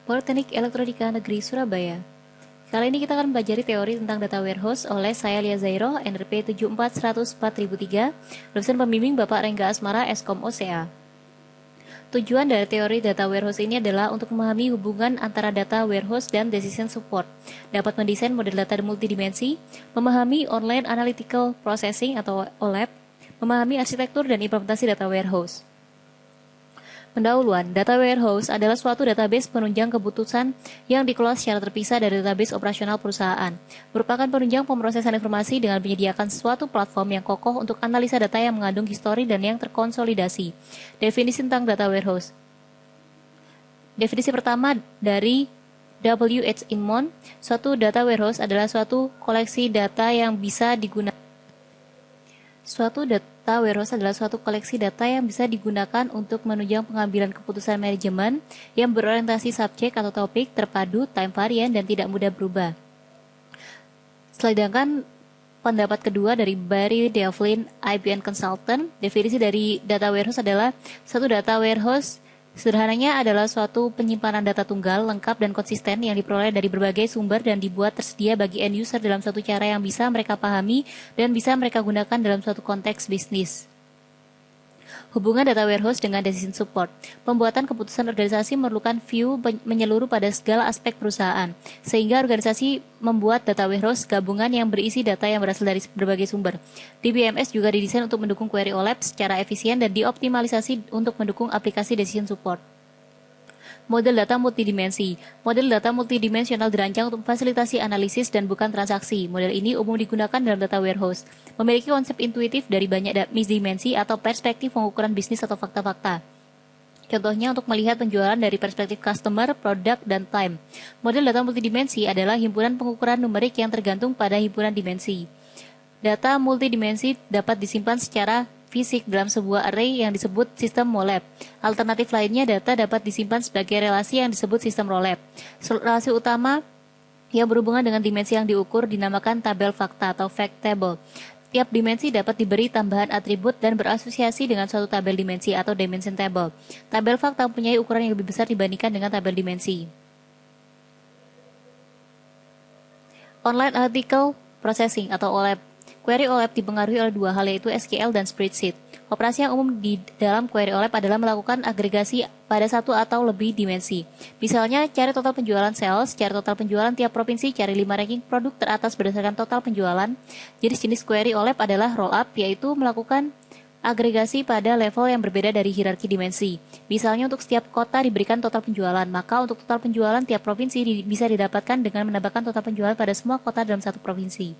Politeknik Elektronika Negeri Surabaya. Kali ini kita akan belajar teori tentang data warehouse oleh saya Lia Zairo, NRP 74100-4003, dosen pembimbing Bapak Rengga Asmara, Eskom OCA. Tujuan dari teori data warehouse ini adalah untuk memahami hubungan antara data warehouse dan decision support, dapat mendesain model data multidimensi, memahami online analytical processing atau OLAP, memahami arsitektur dan implementasi data warehouse. Pendahuluan, data warehouse adalah suatu database penunjang keputusan yang dikelola secara terpisah dari database operasional perusahaan. Merupakan penunjang pemrosesan informasi dengan menyediakan suatu platform yang kokoh untuk analisa data yang mengandung histori dan yang terkonsolidasi. Definisi tentang data warehouse. Definisi pertama dari W.H. Inmon, suatu data warehouse adalah suatu koleksi data yang bisa digunakan. Suatu data warehouse adalah suatu koleksi data yang bisa digunakan untuk menunjang pengambilan keputusan manajemen yang berorientasi subjek atau topik, terpadu, time varian, dan tidak mudah berubah. Sedangkan pendapat kedua dari Barry Devlin, IBM Consultant, definisi dari data warehouse adalah suatu data warehouse sederhananya adalah suatu penyimpanan data tunggal, lengkap dan konsisten yang diperoleh dari berbagai sumber dan dibuat tersedia bagi end user dalam suatu cara yang bisa mereka pahami dan bisa mereka gunakan dalam suatu konteks bisnis. Hubungan data warehouse dengan decision support. Pembuatan keputusan organisasi memerlukan view menyeluruh pada segala aspek perusahaan, sehingga organisasi membuat data warehouse gabungan yang berisi data yang berasal dari berbagai sumber. DBMS juga didesain untuk mendukung query OLAP secara efisien dan dioptimalisasi untuk mendukung aplikasi decision support. Model data multidimensi. Model data multidimensional dirancang untuk memfasilitasi analisis dan bukan transaksi. Model ini umum digunakan dalam data warehouse. Memiliki konsep intuitif dari banyak dimensi atau perspektif pengukuran bisnis atau fakta-fakta. Contohnya untuk melihat penjualan dari perspektif customer, produk, dan time. Model data multidimensi adalah himpunan pengukuran numerik yang tergantung pada himpunan dimensi. Data multidimensi dapat disimpan secara fisik dalam sebuah array yang disebut sistem MOLAP. Alternatif lainnya, data dapat disimpan sebagai relasi yang disebut sistem ROLAP. Relasi utama yang berhubungan dengan dimensi yang diukur dinamakan tabel fakta atau fact table. Tiap dimensi dapat diberi tambahan atribut dan berasosiasi dengan suatu tabel dimensi atau dimension table. Tabel fakta mempunyai ukuran yang lebih besar dibandingkan dengan tabel dimensi. Online Analytical Processing atau OLAP. Query OLAP dipengaruhi oleh dua hal, yaitu SQL dan spreadsheet. Operasi yang umum di dalam query OLAP adalah melakukan agregasi pada satu atau lebih dimensi. Misalnya, cari total penjualan sales, cari total penjualan tiap provinsi, cari 5 ranking produk teratas berdasarkan total penjualan. Jenis-jenis query OLAP adalah roll-up, yaitu melakukan agregasi pada level yang berbeda dari hierarki dimensi. Misalnya, untuk setiap kota diberikan total penjualan, maka untuk total penjualan tiap provinsi bisa didapatkan dengan menambahkan total penjualan pada semua kota dalam satu provinsi.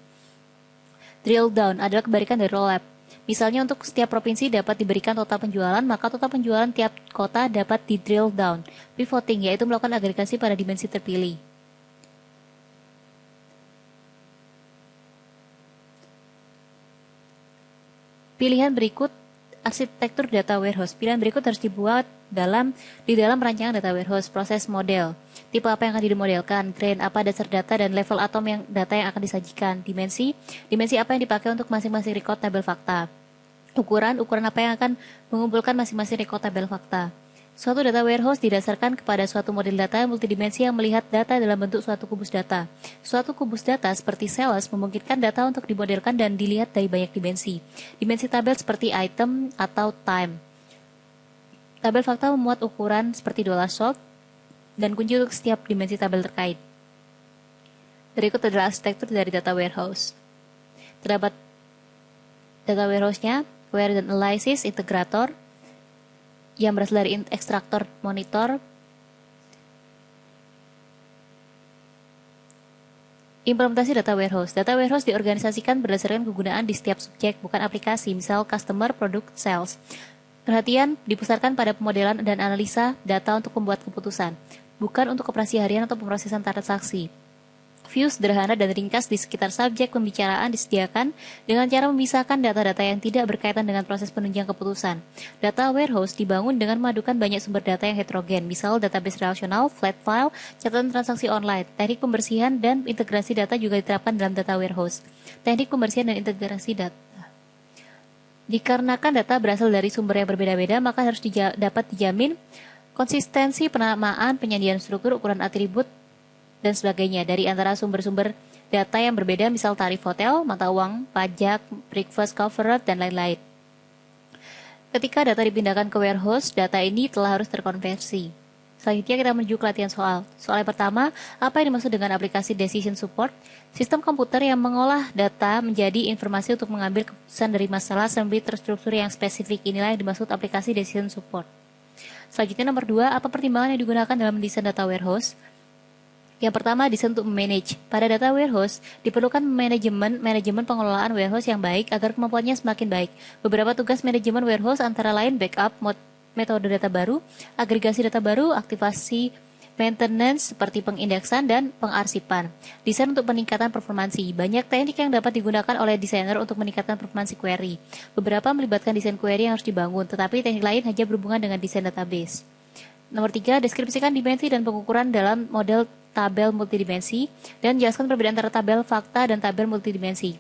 Drill down adalah kebalikan dari roll-up. Misalnya untuk setiap provinsi dapat diberikan total penjualan, maka total penjualan tiap kota dapat di drill down. Pivoting yaitu melakukan agregasi pada dimensi terpilih. Pilihan berikut arsitektur data warehouse. Pilihan berikut harus dibuat di dalam rancangan data warehouse. Proses model. Tipe apa yang akan dimodelkan, grain apa dasar data, dan level atom data yang akan disajikan. Dimensi apa yang dipakai untuk masing-masing record tabel fakta. Ukuran apa yang akan mengumpulkan masing-masing record tabel fakta. Suatu data warehouse didasarkan kepada suatu model data multidimensi yang melihat data dalam bentuk suatu kubus data. Suatu kubus data seperti sales memungkinkan data untuk dimodelkan dan dilihat dari banyak dimensi. Dimensi tabel seperti item atau time. Tabel fakta memuat ukuran seperti $sold dan kunci untuk setiap dimensi tabel terkait. Berikut adalah arsitektur dari data warehouse. Terdapat data warehouse-nya, query dan analysis, integrator, yang berasal dari ekstraktor monitor, implementasi data warehouse. Data warehouse diorganisasikan berdasarkan kegunaan di setiap subjek, bukan aplikasi, misal customer, produk, sales. Perhatian dipusatkan pada pemodelan dan analisa data untuk membuat keputusan, bukan untuk operasi harian atau pemrosesan transaksi. View sederhana dan ringkas di sekitar subjek pembicaraan disediakan dengan cara memisahkan data-data yang tidak berkaitan dengan proses penunjang keputusan. Data warehouse dibangun dengan memadukan banyak sumber data yang heterogen, misal database relasional, flat file, catatan transaksi online. Teknik pembersihan dan integrasi data juga diterapkan dalam data warehouse. Teknik pembersihan dan integrasi data. Dikarenakan data berasal dari sumber yang berbeda-beda, maka harus dapat dijamin konsistensi penamaan, penyandian struktur, ukuran atribut, dan sebagainya dari antara sumber-sumber data yang berbeda, misal tarif hotel, mata uang, pajak, breakfast covered, dan lain-lain. Ketika data dipindahkan ke warehouse, data ini telah harus terkonversi. Selanjutnya kita menuju ke latihan soal. Soal yang pertama, apa yang dimaksud dengan aplikasi Decision Support? Sistem komputer yang mengolah data menjadi informasi untuk mengambil keputusan dari masalah assembly terstruktur yang spesifik. Inilah yang dimaksud aplikasi Decision Support. Selanjutnya nomor 2, apa pertimbangan yang digunakan dalam mendesain data warehouse? Yang pertama, desain untuk manage. Pada data warehouse, diperlukan manajemen pengelolaan warehouse yang baik agar kemampuannya semakin baik. Beberapa tugas manajemen warehouse antara lain backup, metode data baru, agregasi data baru, aktivasi maintenance seperti pengindeksan dan pengarsipan. Desain untuk peningkatan performansi. Banyak teknik yang dapat digunakan oleh desainer untuk meningkatkan performansi query. Beberapa melibatkan desain query yang harus dibangun, tetapi teknik lain hanya berhubungan dengan desain database. Nomor 3, deskripsikan dimensi dan pengukuran dalam model tabel multidimensi dan jelaskan perbedaan antara tabel fakta dan tabel multidimensi.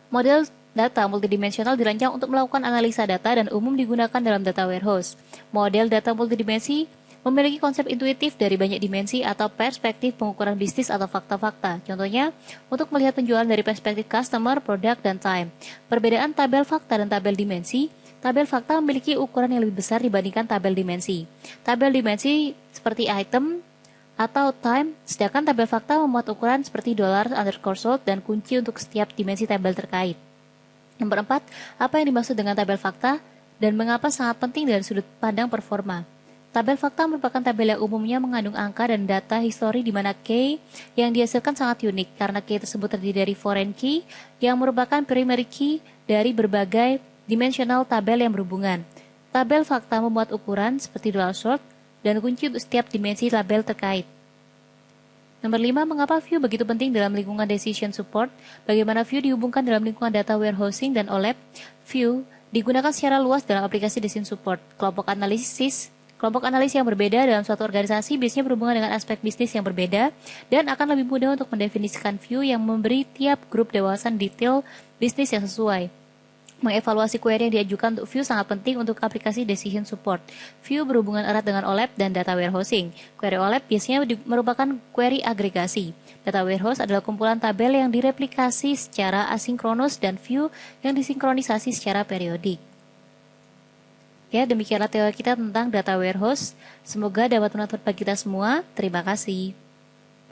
Model data multidimensional dirancang untuk melakukan analisa data dan umum digunakan dalam data warehouse. Model data multidimensi memiliki konsep intuitif dari banyak dimensi atau perspektif pengukuran bisnis atau fakta-fakta. Contohnya, untuk melihat penjualan dari perspektif customer, produk, dan time. Perbedaan tabel fakta dan tabel dimensi. Tabel fakta memiliki ukuran yang lebih besar dibandingkan tabel dimensi. Tabel dimensi seperti item atau time, sedangkan tabel fakta memuat ukuran seperti $_sold dan kunci untuk setiap dimensi tabel terkait. Nomor 4, apa yang dimaksud dengan tabel fakta dan mengapa sangat penting dari sudut pandang performa? Tabel fakta merupakan tabel yang umumnya mengandung angka dan data histori di mana key yang dihasilkan sangat unik karena key tersebut terdiri dari foreign key yang merupakan primary key dari berbagai dimensional tabel yang berhubungan. Tabel fakta memuat ukuran seperti $_ dan kunci untuk setiap dimensi tabel terkait. Nomor 5, mengapa view begitu penting dalam lingkungan decision support? Bagaimana view dihubungkan dalam lingkungan data warehousing dan OLAP? View digunakan secara luas dalam aplikasi decision support. Kelompok analisis yang berbeda dalam suatu organisasi biasanya berhubungan dengan aspek bisnis yang berbeda dan akan lebih mudah untuk mendefinisikan view yang memberi tiap grup wawasan detail bisnis yang sesuai. Mengevaluasi query yang diajukan untuk view sangat penting untuk aplikasi decision support. View berhubungan erat dengan OLAP dan data warehousing. Query OLAP biasanya merupakan query agregasi. Data warehouse adalah kumpulan tabel yang direplikasi secara asinkronus dan view yang disinkronisasi secara periodik. Ya, demikianlah teori kita tentang data warehouse. Semoga dapat bermanfaat bagi kita semua. Terima kasih.